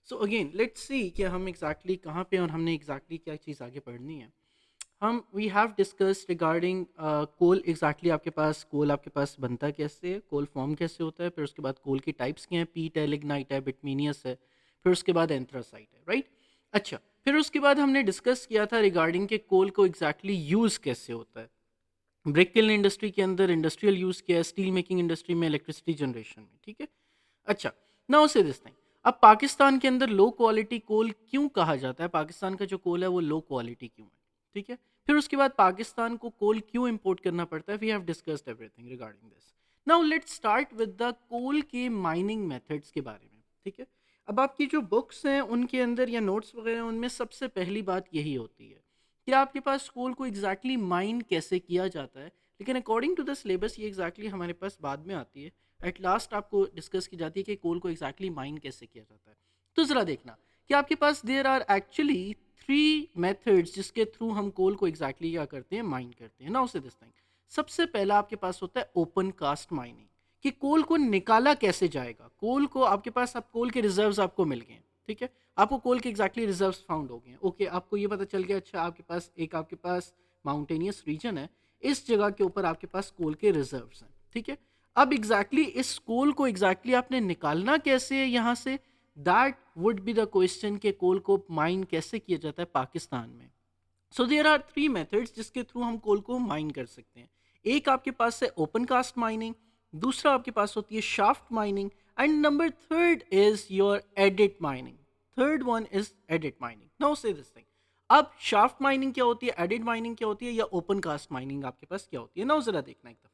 So again let's see कि हम exactly कहाँ पे और हमने एग्जैक्टली क्या चीज़ आगे पढ़नी है। हम we have discussed regarding coal. Exactly आपके पास बनता कैसे है, कोल फॉर्म कैसे होता है, फिर उसके बाद कोल की टाइप्स क्या हैं, पीट है, लिग्नाइट है, बिटमीनियस है, फिर उसके बाद एंथ्रासाइट है, राइट। अच्छा, फिर उसके बाद हमने डिस्कस किया था रिगार्डिंग के कोल को एग्जैक्टली यूज़ कैसे होता है। ब्रिक किल्न इंडस्ट्री के अंदर इंडस्ट्रियल यूज़ किया है, स्टील मेकिंग इंडस्ट्री में, इलेक्ट्रिसिटी जनरेशन में, ठीक है। अच्छा, नाउ से दिस थिंग। अब पाकिस्तान के अंदर लो क्वालिटी कोल क्यों कहा जाता है, पाकिस्तान का जो कोल है वो लो क्वालिटी क्यों है, ठीक है। फिर उसके बाद पाकिस्तान को कोल क्यों इंपोर्ट करना पड़ता है, we have discussed everything regarding this. Now let's start with the coal के माइनिंग मेथड्स के बारे में, ठीक है। अब आपकी जो बुक्स हैं उनके अंदर या नोट्स वगैरह उनमें सबसे पहली बात यही होती है कि आपके पास कोल को एग्जैक्टली माइन कैसे किया जाता है। लेकिन अकॉर्डिंग टू द सिलेबस ये एग्जैक्टली हमारे पास बाद में आती है। एट लास्ट आपको डिस्कस की जाती है कि कोल को एग्जैक्टली माइन कैसे किया जाता है। तो ज़रा देखना कि आपके पास there are actually three methods जिसके थ्रू हम कोल को एग्जैक्टली क्या करते हैं, माइन करते हैं ना, उसे दिस थिंग। सबसे पहला आपके पास होता है ओपन कास्ट माइनिंग, कि कोल को निकाला कैसे जाएगा। कोल को आपके पास, अब कोल के रिजर्व्स आपको मिल गए हैं, ठीक है। आपको कोल के एग्जैक्टली रिजर्व्स फाउंड हो गए हैं, ओके। आपको ये पता चल गया, अच्छा आपके पास माउंटेनियस रीजन है, इस जगह के ऊपर आपके पास कोल के रिजर्व्स हैं, ठीक है। अब इस कोल को आपने निकालना कैसे है यहाँ से, that would be the question के कोल को माइन कैसे किया जाता है पाकिस्तान में। So there are three methods जिसके थ्रू हम कोल को माइन कर सकते हैं। एक आपके पास है ओपन कास्ट माइनिंग, दूसरा आपके पास होती है shaft mining, and number third is your edit mining. Third one is adit mining. Now see this thing. अब शाफ्ट माइनिंग क्या होती है, एडिट माइनिंग क्या होती है, या ओपन कास्ट माइनिंग आपके पास क्या होती है, नाउ जरा देखना एक दफा।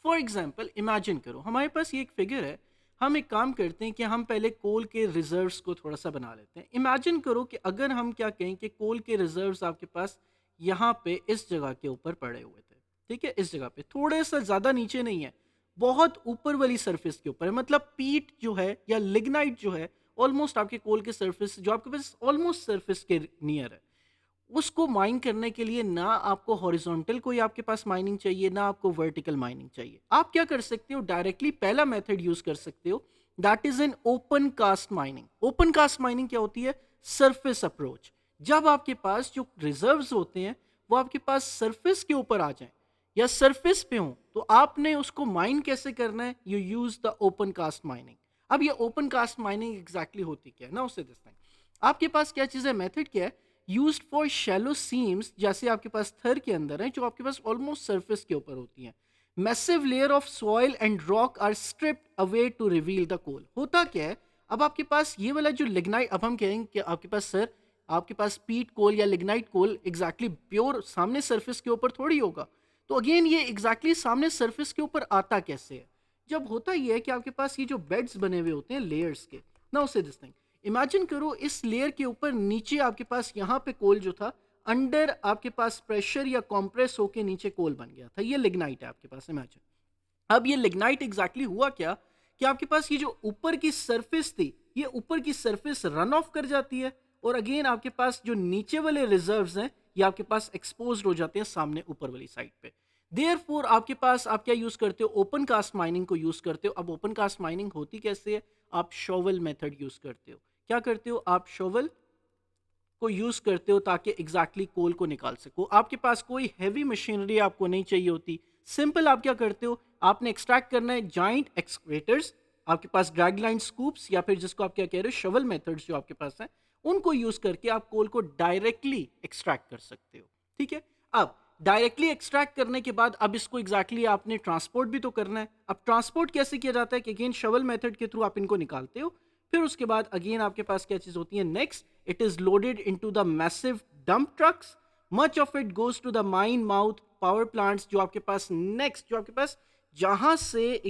फॉर एग्जाम्पल इमेजिन करो हमारे पास ये एक फिगर है। हम एक काम करते हैं कि हम पहले कोल के रिजर्व्स को थोड़ा सा बना लेते हैं। इमेजिन करो कि अगर हम क्या कहें कि कोल के रिजर्व्स आपके पास यहाँ पे इस जगह के ऊपर पड़े हुए थे, ठीक है। इस जगह पे थोड़े सा ज़्यादा नीचे नहीं है, बहुत ऊपर वाली सरफेस के ऊपर है। मतलब पीट जो है या लिग्नाइट जो है ऑलमोस्ट आपके कोल के सरफेस, जो आपके पास ऑलमोस्ट सरफेस के नियर है, उसको माइन करने के लिए ना आपको हॉरिजॉन्टल कोई आपके पास माइनिंग चाहिए, ना आपको वर्टिकल माइनिंग चाहिए। आप क्या कर सकते हो, डायरेक्टली पहला मेथड यूज कर सकते हो, that is an open cast mining. Open cast mining क्या होती है, सरफेस अप्रोच। जब आपके पास जो रिजर्व्स होते हैं वो आपके पास सरफेस के ऊपर आ जाएं या सरफेस पे हो, तो आपने उसको माइन कैसे करना है, you use the open cast mining. अब ये ओपन कास्ट माइनिंग एग्जैक्टली होती क्या है ना, उससे दिस थिंग। आपके पास क्या चीज़ है, मेथड क्या है, यूज्ड फॉर शैलो सीम्स, जैसे आपके पास थर के अंदर है जो आपके पास ऑलमोस्ट सरफेस के ऊपर होती हैं। Massive layer of soil and rock are stripped away to reveal the coal. होता क्या है, अब आपके पास ये वाला जो लिग्नाइट, अब हम कहेंगे कि आपके पास सर, आपके पास पीट कोल या लिग्नाइट कोल एग्जैक्टली प्योर सामने सरफेस के ऊपर थोड़ी होगा। तो अगेन ये एग्जैक्टली सामने सरफेस के ऊपर आता कैसे है, जब होता ये है कि आपके पास ये जो बेड्स बने हुए होते हैं लेयर्स के, ना उसे दिस थिंग। इमेजिन करो इस लेयर के ऊपर नीचे आपके पास यहाँ पे कोल जो था, अंडर आपके पास प्रेशर या कॉम्प्रेस होके नीचे कोल बन गया था, ये लिग्नाइट है आपके पास, इमेजिन। अब ये लिग्नाइट एग्जैक्टली हुआ क्या कि आपके पास ये जो ऊपर की सरफेस थी, ये ऊपर की सरफेस रन ऑफ कर जाती है, और अगेन आपके पास जो नीचे वाले रिजर्व्स हैं ये आपके पास एक्सपोज हो जाते हैं सामने ऊपर वाली साइड पे। देयरफॉर आपके पास आप क्या यूज करते हो, ओपन कास्ट माइनिंग को यूज करते हो। अब ओपन कास्ट माइनिंग होती कैसे है, आप शोवल मेथड यूज करते हो। क्या करते हो, आप शोवल को यूज करते हो ताकि कोल को निकाल सको। आपके पास कोई हैवी मशीनरी आपको नहीं चाहिए होती। सिंपल आप क्या करते हो, आपने एक्सट्रैक्ट करना है जाइंट एक्सकवेटर्स, आपके पास ड्रैगलाइन स्कूप्स, या फिर जिसको आप क्या कह रहे हो शवल मेथड्स जो आपके पास हैं, उनको यूज करके आप कोल को डायरेक्टली एक्सट्रैक्ट कर सकते हो, ठीक है। अब डायरेक्टली एक्सट्रैक्ट करने के बाद अब इसको आपने ट्रांसपोर्ट भी तो करना है। अब ट्रांसपोर्ट कैसे किया जाता है कि अगेन शवल मेथड के थ्रू आप इनको निकालते हो। फिर उसके बाद अगेन आपके पास क्या चीज होती है, next it is loaded into the massive dump trucks. Much of it goes to the mine mouth power plants, जो आपके पास नेक्स्ट, जो आपके पास जहां से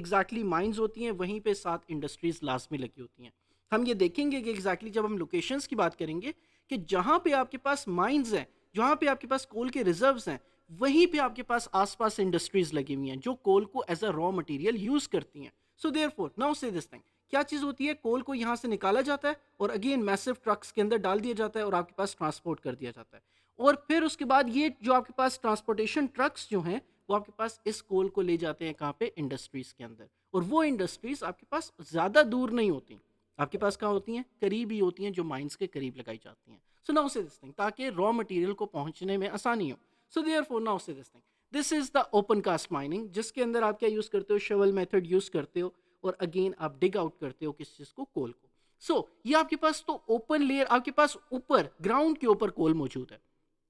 माइंस होती हैं वहीं पे 7 इंडस्ट्रीज लास्ट में लगी होती हैं। हम ये देखेंगे कि जब हम लोकेशंस की बात करेंगे कि जहां पे आपके पास माइंस हैं, जहां पे आपके पास कोल के रिजर्व्स हैं, वहीं पे आपके पास आसपास इंडस्ट्रीज लगी हुई हैं जो कोल को as a raw material use करती हैं। So therefore now see this thing, क्या चीज़ होती है, कोल को यहाँ से निकाला जाता है और अगेन मैसिव ट्रक्स के अंदर डाल दिया जाता है और आपके पास ट्रांसपोर्ट कर दिया जाता है। और फिर उसके बाद ये जो आपके पास ट्रांसपोर्टेशन ट्रक्स जो हैं वो आपके पास इस कोल को ले जाते हैं कहाँ पे, इंडस्ट्रीज के अंदर। और वो इंडस्ट्रीज आपके पास ज़्यादा दूर नहीं होती, आपके पास कहाँ होती हैं, करीब ही होती हैं, जो माइंस के करीब लगाई जाती हैं. So now see this thing, ताकि रॉ मटेरियल को पहुंचने में आसानी हो. So therefore now see this thing, this is the open cast mining, जिसके अंदर आप क्या यूज करते हो, शवल मेथड यूज करते हो, और अगेन आप डिग आउट करते हो किस चीज को, कोल को. सो ये आपके पास तो ओपन लेयर, आपके पास ऊपर ग्राउंड के ऊपर कोल मौजूद है.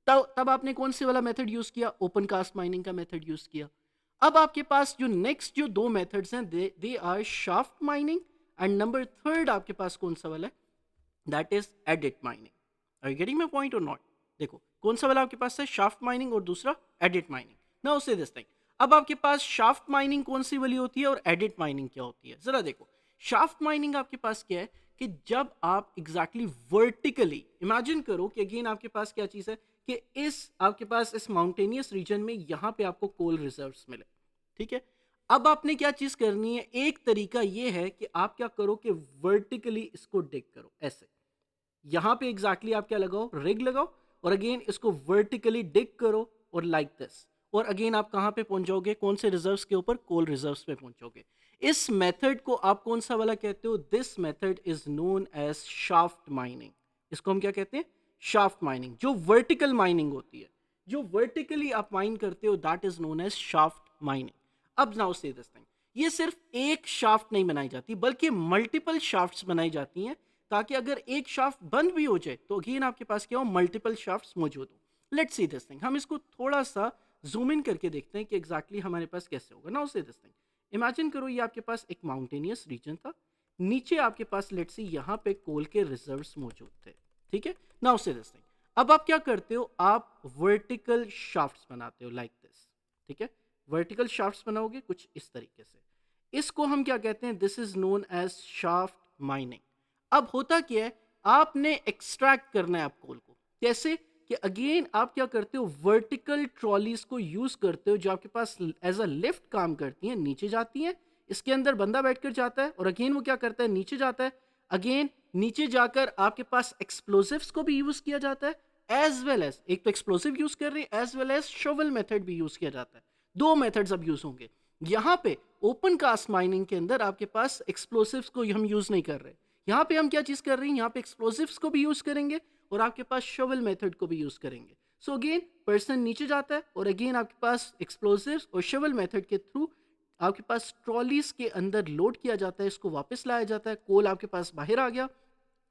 तब आपने कौन से वाला मेथड यूज किया, ओपन कास्ट माइनिंग का मेथड यूज किया. अब आपके पास जो नेक्स्ट जो दो मेथड्स हैं, they are shaft mining, and number third आपके पास कौन सा वाला है, that is adit mining. Are you getting my point और नॉट. देखो कौन सा वाला आपके पास है, शाफ्ट माइनिंग, और दूसरा edit mining. Now see this thing, अब आपके पास शाफ्ट माइनिंग कौन सी वाली होती है और एडिट माइनिंग क्या होती है, जरा देखो. शाफ्ट माइनिंग आपके पास क्या है, कि जब आप एग्जैक्टली वर्टिकली इमेजिन करो कि अगेन आपके पास क्या चीज है, कि इस आपके पास इस माउंटेनियस रीजन में यहां पे आपको कोल रिजर्व्स मिले. ठीक है. अब आपने क्या चीज करनी है, एक तरीका ये है कि आप क्या करो कि वर्टिकली इसको डिग करो ऐसे. यहां पे एग्जैक्टली आप क्या लगाओ, रिग लगाओ, और अगेन इसको वर्टिकली डिग करो, और लाइक दिस. और अगेन आप कहां पे पहुंच जाओगे, कौन से रिजर्व्स के ऊपर, कोल रिजर्व्स पे पहुंचोगे. इस मेथड को आप कौन सा वाला कहते हो, this method is known as shaft mining. इसको हम क्या कहते हैं, शाफ्ट माइनिंग. जो वर्टिकल माइनिंग होती है, जो वर्टिकली आप माइन करते हो, that is known as shaft mining. अब नाउ से दिस थिंग, ये सिर्फ एक शाफ्ट नहीं बनाई जाती, बल्कि मल्टीपल शाफ्ट्स बनाई जाती हैं, ताकि अगर एक शाफ्ट बंद भी हो जाए तो अगेन आपके पास क्या हो, मल्टीपल शाफ्ट्स मौजूद हो. लेट्स सी दिस थिंग, हम इसको थोड़ा सा जूम इन करके देखते हैं कि एग्जैक्टली हमारे पास कैसे होगा. Now see this thing, imagine करो ये आपके पास एक माउंटेनियस रीजन था, नीचे आपके पास लेट्स सी यहाँ पे कोल के रिजर्व्स मौजूद थे. ठीक है. नाउ से दिस थिंग, अब आप क्या करते हो, आप वर्टिकल शाफ्ट्स बनाते हो लाइक दिस. ठीक है. वर्टिकल शाफ्ट्स बनाओगे कुछ इस तरीके से. इसको हम क्या कहते हैं, this is known as shaft mining. अब होता क्या है, आपने एक्सट्रैक्ट करना है आप कोल को. कैसे, कि अगेन आप क्या करते हो, वर्टिकल ट्रॉलीज को यूज करते हो, जो आपके पास एज अ लिफ्ट काम करती हैं, नीचे जाती हैं, इसके अंदर बंदा बैठकर जाता है, और अगेन वो क्या करता है, नीचे जाता है. अगेन नीचे जाकर आपके पास एक्सप्लोसिव्स को भी यूज किया जाता है, एज वेल एज, एक तो एक्सप्लोसिव यूज कर रहे हैं, as well as shovel method भी यूज किया जाता है. दो मेथड्स अब यूज होंगे. यहां पे ओपन कास्ट माइनिंग के अंदर आपके पास एक्सप्लोसिव्स को हम यूज नहीं कर रहे. यहाँ पे हम क्या चीज कर रहे हैं, यहाँ पे एक्सप्लोसिव्स को भी यूज करेंगे, और आपके पास शोवल मेथड को भी यूज करेंगे. सो अगेन पर्सन नीचे जाता है, और अगेन आपके पास एक्सप्लोसिव्स और शोवल मेथड के थ्रू आपके पास ट्रॉलीज के अंदर लोड किया जाता है, इसको वापस लाया जाता है, कोल आपके पास बाहर आ गया,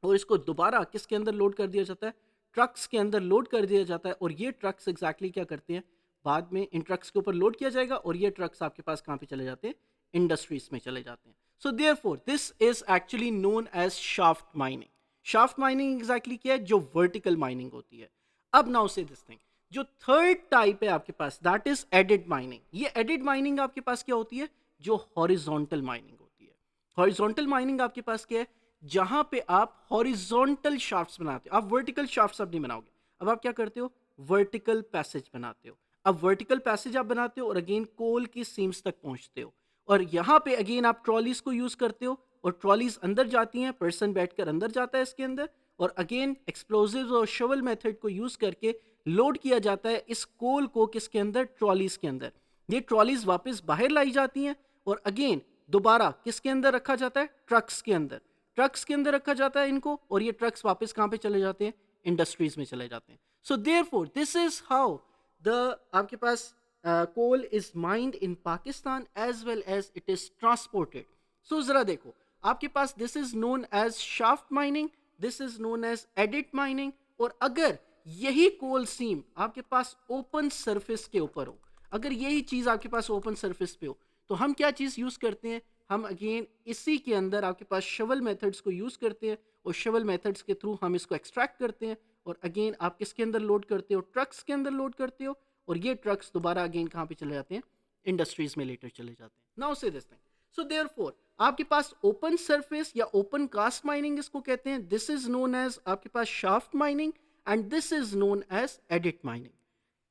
और इसको दोबारा किसके अंदर लोड कर दिया जाता है, ट्रक्स के अंदर लोड कर दिया जाता है. और ये ट्रक्स एग्जैक्टली क्या करते हैं, बाद में इन ट्रक्स के ऊपर लोड किया जाएगा, और ये ट्रक्स आपके पास कहाँ पे चले जाते हैं, इंडस्ट्रीज में चले जाते हैं. So therefore this is actually known as shaft mining. Shaft mining exactly क्या है, जो वर्टिकल माइनिंग होती है. अब नाउ से दिस थिंग, जो थर्ड टाइप है आपके पास, दैट इज एडिड माइनिंग. ये एडिड माइनिंग आपके पास क्या होती है, जो हॉरिजॉन्टल माइनिंग होती है. हॉरिजॉन्टल माइनिंग आपके पास क्या है, जहां पे आप हॉरिजॉन्टल शाफ्ट्स बनाते हो, आप वर्टिकल शाफ्ट्स अब नहीं बनाओगे. अब आप क्या करते हो, वर्टिकल पैसेज बनाते हो. अब वर्टिकल पैसेज आप बनाते हो, और अगेन कोल की सीम्स तक पहुंचते हो, और यहां पे अगेन आप ट्रॉलीज को यूज करते हो, और ट्रॉलीज अंदर जाती हैं, पर्सन बैठकर अंदर जाता है इसके अंदर, और अगेन एक्सप्लोजिव्स और शवल मेथड को यूज करके लोड किया जाता है इस कोल को किसके अंदर, ट्रॉलीज के अंदर. ये ट्रॉलीज वापस बाहर लाई जाती हैं, और अगेन दोबारा किसके अंदर रखा जाता है, ट्रक्स के अंदर. ट्रक्स के अंदर रखा जाता है इनको, और ये ट्रक्स वापस कहां पे चले जाते हैं, इंडस्ट्रीज में चले जाते हैं. So therefore this is how the आपके पास coal is mined in Pakistan, as well as it is transported. So जरा देखो, आपके पास this is known as shaft mining, this is known as adit mining. और अगर यही कोल सीम आपके पास ओपन सरफेस के ऊपर हो, अगर यही चीज आपके पास ओपन सरफेस पे हो, तो हम क्या चीज यूज करते हैं, हम अगेन इसी के अंदर आपके पास शवल मेथड्स को यूज करते हैं, और शवल मेथड्स के थ्रू हम इसको एक्सट्रैक्ट करते हैं, और अगेन आप किसके अंदर लोड करते हो, ट्रक्स के अंदर लोड करते हो, और ये ट्रक्स दोबारा अगेन कहाँ पे चले जाते हैं, इंडस्ट्रीज में लेटर चले जाते हैं. Now see this thing, so therefore आपके पास ओपन सरफेस या ओपन कास्ट माइनिंग इसको कहते हैं, दिस इज नोन एज आपके पास shaft mining, and this is known as adit mining.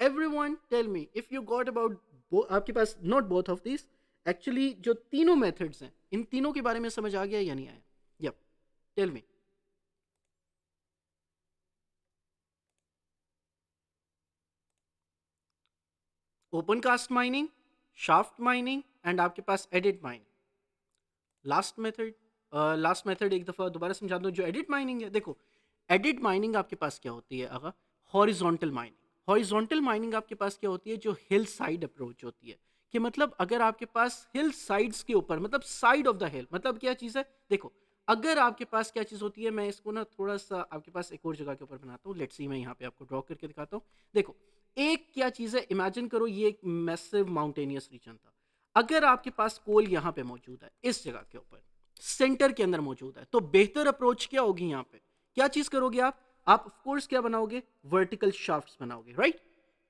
Everyone tell me if you got about, आपके पास not both of this, actually जो तीनों मेथड्स हैं, इन तीनों के बारे में समझ आ गया या नहीं आया. Yup, tell me. Open cast mining, shaft mining, and आपके पास adit mining. Last method last method एक दफ़ा दोबारा समझा दूँ, जो एडिट माइनिंग है, देखो एडिट माइनिंग आपके पास क्या होती है अगर, हॉरिजॉन्टल माइनिंग। हॉरिजॉन्टल माइनिंग आपके पास क्या होती है, जो हिल साइड अप्रोच होती है, कि मतलब अगर आपके पास हिल साइड्स के ऊपर, मतलब साइड ऑफ द हिल, मतलब क्या चीज़ है, देखो अगर आपके पास क्या चीज़ होती है, मैं इसको ना थोड़ा सा आपके पास एक और जगह के ऊपर बनाता हूँ, लेट्स सी मैं यहाँ पे आपको ड्रॉ करके दिखाता हूँ। देखो एक क्या चीज़ है, इमेजिन करो ये एक मैसिव माउंटेनियस रीजन था। अगर आपके पास कोल यहाँ पे मौजूद है, इस जगह के ऊपर सेंटर के अंदर मौजूद है, तो बेहतर अप्रोच क्या होगी यहाँ पे, क्या चीज करोगे आप ऑफ कोर्स क्या बनाओगे, वर्टिकल शाफ्ट्स बनाओगे, राइट।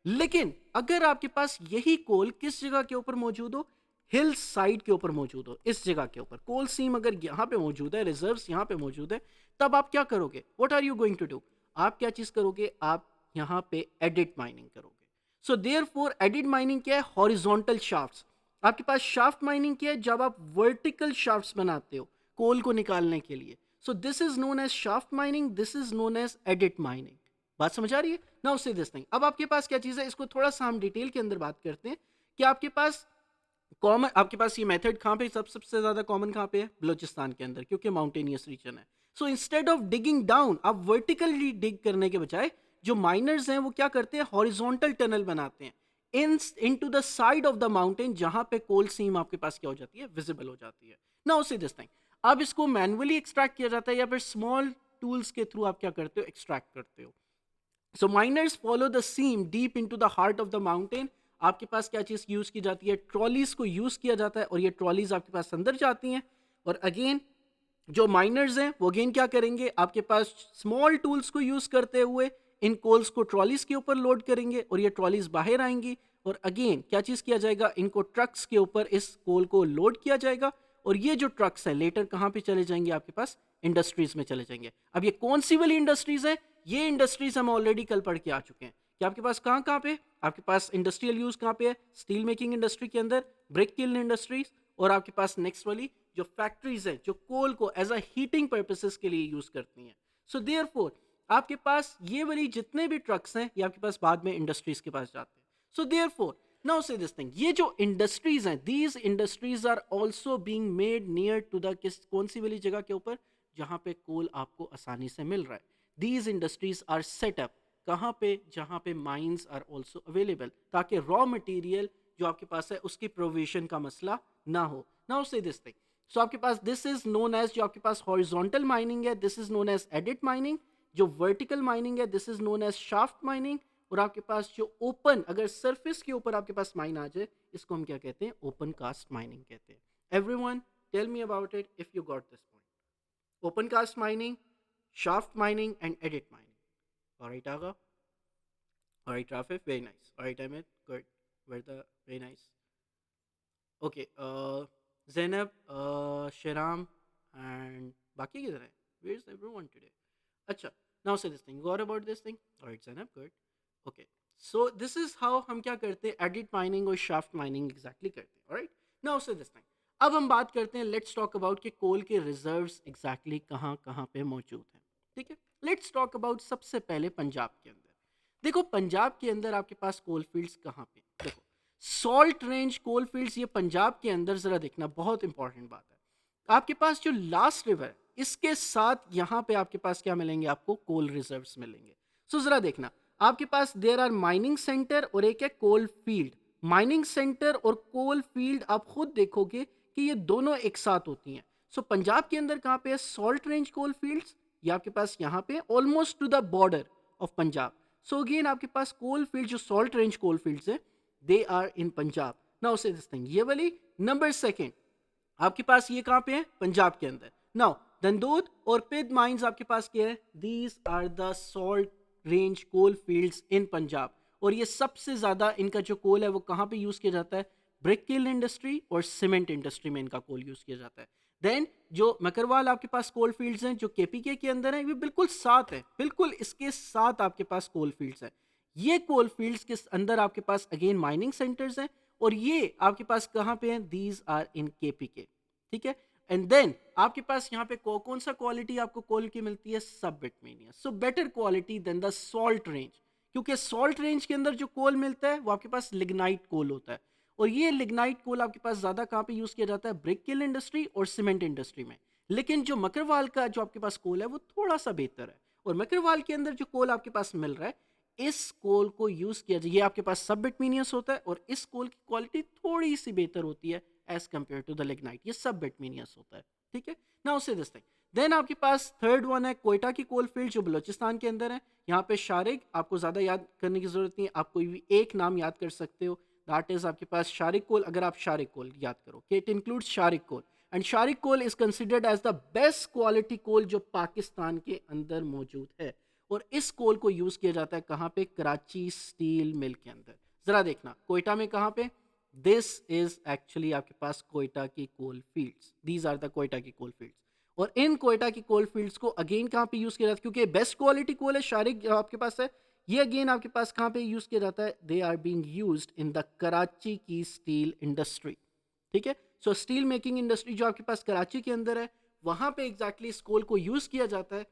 लेकिन अगर आपके पास यही कोल किस जगह के ऊपर मौजूद हो, हिल साइड के ऊपर मौजूद हो, इस जगह के ऊपर कोल सीम अगर यहाँ पे मौजूद है, रिजर्व्स यहाँ पे मौजूद है, तब आप क्या करोगे, what are you going to do, आप क्या चीज करोगे, आप यहाँ पे एडिट माइनिंग करोगे। सो देयरफॉर एडिट माइनिंग क्या है, हॉरिजॉन्टल शाफ्ट्स। आपके पास शाफ्ट माइनिंग क्या है, जब आप वर्टिकल शाफ्ट्स बनाते हो कोल को निकालने के लिए। So this is known as shaft mining, this is known as adit mining. बात समझ आ रही है, नाउ से दिस थिंग। अब आपके पास क्या चीज है, इसको थोड़ा सा हम डिटेल के अंदर बात करते हैं, कि आपके पास कॉमन, आपके पास ये मेथड कहाँ पे सबसे ज्यादा कॉमन कहाँ पे है, बलोचिस्तान के अंदर, क्योंकि माउंटेनियस रीजन है। So instead of digging down, आप वर्टिकली डिग करने के बजाय जो माइनर्स हैं वो क्या करते हैं, हॉरिजॉन्टल टनल बनाते हैं into the side of the mountain, जहां पे कोल सीम आपके पास क्या हो जाती है, विजिबल हो जाती है। नाउ सी दिस थिंग, अब इसको मैनुअली एक्सट्रैक्ट किया जाता है या फिर स्मॉल टूल्स के थ्रू आप क्या करते हो, एक्सट्रैक्ट करते हो। So miners follow the seam deep into the heart of the mountain. आपके पास क्या चीज यूज की जाती है, ट्रॉलीज को यूज किया जाता है, और ये ट्रॉलीज आपके पास अंदर जाती हैं। और अगेन जो माइनर्स हैं वो अगेन क्या करेंगे, आपके पास स्मॉल टूल्स को यूज करते हुए इन कोल्स को ट्रॉलीज के ऊपर लोड करेंगे, और ये ट्रॉलीज बाहर आएंगी, और अगेन क्या चीज किया जाएगा, इनको ट्रक्स के ऊपर इस कोल को लोड किया जाएगा। और ये जो ट्रक्स हैं लेटर कहाँ पे चले जाएंगे, आपके पास इंडस्ट्रीज में चले जाएंगे। अब ये कौन सी वाली इंडस्ट्रीज है, ये इंडस्ट्रीज हम ऑलरेडी कल पढ़ के आ चुके हैं कि आपके पास कहाँ कहाँ पे, आपके पास इंडस्ट्रियल यूज कहाँ पे है, स्टील मेकिंग इंडस्ट्री के अंदर, ब्रिक किल्न इंडस्ट्रीज, और आपके पास नेक्स्ट वाली जो फैक्ट्रीज हैं जो कोल को एज अ हीटिंग पर्पसेस के लिए यूज करती हैं। सो देयरफॉर आपके पास ये वाली जितने भी ट्रक्स हैं ये आपके पास बाद में इंडस्ट्रीज के पास जाते हैं। So therefore now see this thing, ये जो इंडस्ट्रीज हैं, these industries are also being made near to the, किस कौन सी वाली जगह के ऊपर, जहां पे कोल आपको आसानी से मिल रहा है। दीज इंडस्ट्रीज आर सेटअप कहाँ पे, जहां पे माइंस आर आल्सो अवेलेबल, ताकि रॉ मटेरियल जो आपके पास है उसकी प्रोविजन का मसला ना हो। Now see this thing, so आपके पास दिस इज नोन एज, जो आपके पास हॉरिजॉन्टल माइनिंग है this is known as adit mining, जो वर्टिकल माइनिंग है this is known as shaft mining, और आपके पास जो ओपन, अगर सरफेस के ऊपर आपके पास माइन आ जाए, इसको हम क्या कहते हैं, ओपन कास्ट माइनिंग कहते हैं। Everyone tell me about it if you got this point. Open cast mining, shaft mining and edit mining. All right, Aga. All right, Rafif. Very nice. All right, Ahmed. Good. Very nice. Okay. Zainab, Shiram, and Baki किधर है? Where is everyone today? अच्छा. Now say this thing. You got about this thing? All right, Zainab. Good. Okay. So this is how हम क्या करते हैं, edit mining और shaft mining exactly करते हैं. All right. Now say this thing. अब हम बात करते हैं, लेट्स टॉक अबाउट कि कोल के रिजर्व्स एग्जैक्टली कहाँ कहाँ पे मौजूद हैं। ठीक है, लेट्स टॉक अबाउट सबसे पहले पंजाब के अंदर। देखो पंजाब के अंदर आपके पास कोल फील्ड्स कहाँ पे, देखो सॉल्ट रेंज कोल फील्ड्स, ये पंजाब के अंदर जरा देखना बहुत इंपॉर्टेंट बात है। आपके पास जो लास्ट रिवर है इसके साथ यहाँ पे आपके पास क्या मिलेंगे, आपको कोल रिजर्व्स मिलेंगे। सो जरा देखना, आपके पास देयर आर माइनिंग सेंटर और एक है कोल फील्ड। माइनिंग सेंटर और कोल फील्ड आप खुद देखोगे कि ये दोनों एक साथ होती हैं। सो पंजाब के अंदर कहाँ पे है, सॉल्ट रेंज कोल फील्ड्स, ये आपके पास यहाँ पे almost to the border of Punjab. So again आपके पास कोल फील्ड जो सॉल्ट रेंज कोल फील्ड्स है they are in Punjab. Now see this thing, ये वाली नंबर सेकंड आपके पास ये कहाँ पे है, पंजाब के अंदर। नाउ दंदोद और पिद माइंस आपके पास क्या है, these are the salt range coal fields in Punjab. और ये सबसे ज्यादा इनका जो कोल है वो कहाँ पे यूज किया जाता है, ब्रिक किल्न इंडस्ट्री और सीमेंट इंडस्ट्री में इनका कोल यूज किया जाता है। देन जो मकरवाल आपके पास कोल फील्ड्स हैं जो केपीके के अंदर हैं, ये बिल्कुल साथ है, बिल्कुल इसके साथ आपके पास कोल फील्ड्स हैं। ये कोल फील्ड्स के अंदर आपके पास अगेन माइनिंग सेंटर्स हैं, और ये आपके पास कहाँ पे हैं, दीज आर इन केपीके। ठीक है, एंड देन आपके पास यहाँ पे कौन सा क्वालिटी आपको कोल की मिलती है, sub bituminous, so better quality than the salt range. क्योंकि सॉल्ट रेंज के अंदर जो कोल मिलता है वो आपके पास लिग्नाइट कोल होता है, और ये लिग्नाइट कोल आपके पास ज्यादा कहाँ पे यूज किया जाता है, ब्रिक किल्न इंडस्ट्री और सीमेंट इंडस्ट्री में। लेकिन जो मकरवाल का जो आपके पास कोल है वो थोड़ा सा बेहतर है। और मकरवाल के अंदर जो कोल आपके पास मिल रहा है, इस कोल को यूज किया जाए, ये आपके पास सब बिटमीनियस होता है और इस कोल की क्वालिटी थोड़ी सी बेहतर होती है as compare to the lignite, ये सब बिटमीनियस होता है। ठीक है, now see this thing. Then आपके पास थर्ड वन है कोयटा की कोल फील्ड जो बलोचिस्तान के अंदर है। यहाँ पे शारिक, आपको ज्यादा याद करने की जरूरत नहीं है, आप कोई भी एक नाम याद कर सकते हो, दैट इज आपके पास शारिक कोल। अगर आप शारिक कोल याद करो कि it includes Sharigh coal, and Sharigh coal is considered as the best quality coal जो पाकिस्तान के अंदर मौजूद है। और इस कोल को यूज किया जाता है कहाँ पे? कराची स्टील मिल के अंदर। जरा देखना कोयटा में कहाँ पे? दिस इज एक्चुअली आपके पास कोयटा की coal fields, these are the Quetta की कोल फील्ड्स। और इन कोयटा की कोल फील्ड्स को अगेन कहाँ पे यूज किया जाता है? क्योंकि बेस्ट क्वालिटी कोल है शारिक आपके पास है, ये अगेन आपके पास कहाँ पे यूज किया जाता है? They are being used in the Karachi की स्टील इंडस्ट्री। ठीक है, सो स्टील मेकिंग इंडस्ट्री जो आपके पास कराची के अंदर है, वहां पे एग्जैक्टली इस कोल को यूज किया जाता है।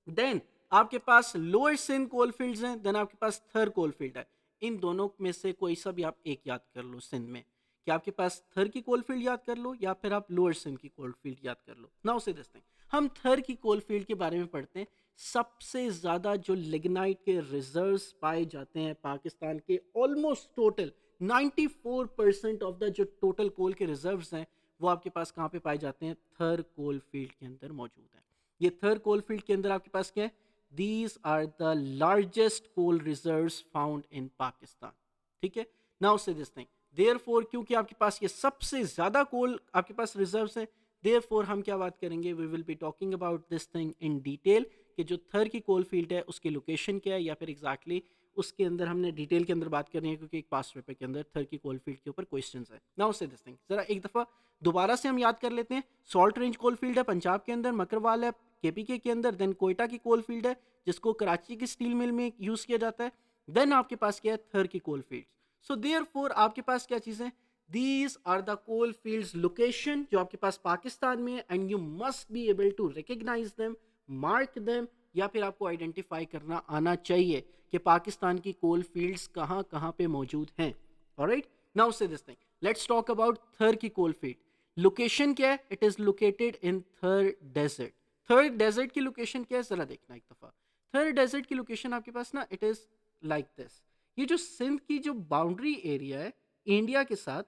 देन आपके पास लोअर सिंध कोल फील्ड्स हैं, देन आपके पास थर कोल फील्ड है। इन दोनों में से कोई सा भी आप एक याद कर लो सिंध में, कि आपके पास थर की कोल फील्ड याद कर लो या फिर आप लोअर सिंध की कोल फील्ड याद कर लो। नाउ से दिस थिंग, हम थर की कोल फील्ड के बारे में पढ़ते हैं। सबसे ज्यादा जो लिग्नाइट के रिजर्व्स पाए जाते हैं पाकिस्तान के, ऑलमोस्ट टोटल 94% ऑफ द जो टोटल कोल के रिजर्व्स हैं वो आपके पास कहाँ पे पाए जाते हैं? थर कोल फील्ड के अंदर मौजूद है। ये थर कोल फील्ड के अंदर आपके पास क्या है? These are the largest coal reserves found in Pakistan. ठीक है, now see this thing, therefore क्योंकि आपके पास ये सबसे ज्यादा कोल आपके पास रिजर्व्स हैं, देयरफॉर हम क्या बात करेंगे? We will be talking about this thing in detail, कि जो थर की कोल फील्ड है उसकी लोकेशन क्या है, या फिर एग्जैक्टली उसके अंदर हमने डिटेल के अंदर बात करनी है, क्योंकि एक पास्ट पेपर के अंदर थर की कोल फील्ड के ऊपर क्वेश्चंस है। नाउ से दिस थिंग, जरा एक दफा दोबारा से हम याद कर लेते हैं। सॉल्ट रेंज कोल फील्ड है पंजाब के अंदर, मकरवाल है केपीके के अंदर, देन कोयटा की कोल फील्ड है जिसको कराची की स्टील मिल में यूज किया जाता है, देन आपके पास क्या है? थर की कोल फील्ड। सो देयरफॉर आपके पास क्या चीजें? These are the coal fields location जो आपके पास पाकिस्तान में है, and you must be able to recognise them, mark them, या फिर आपको आइडेंटिफाई करना आना चाहिए कि पाकिस्तान की कोल फील्ड्स कहाँ कहाँ पे मौजूद हैं। Alright, now see this thing, let's talk about थर की कोल फील्ड। लोकेशन क्या है? It is located in Thar desert. थर डेजर्ट की लोकेशन क्या है? जरा देखना एक दफा। थर डेजर्ट की लोकेशन आपके पास ना, इट इज लाइक दिस। ये जो सिंध की जो बाउंड्री एरिया है इंडिया के साथ,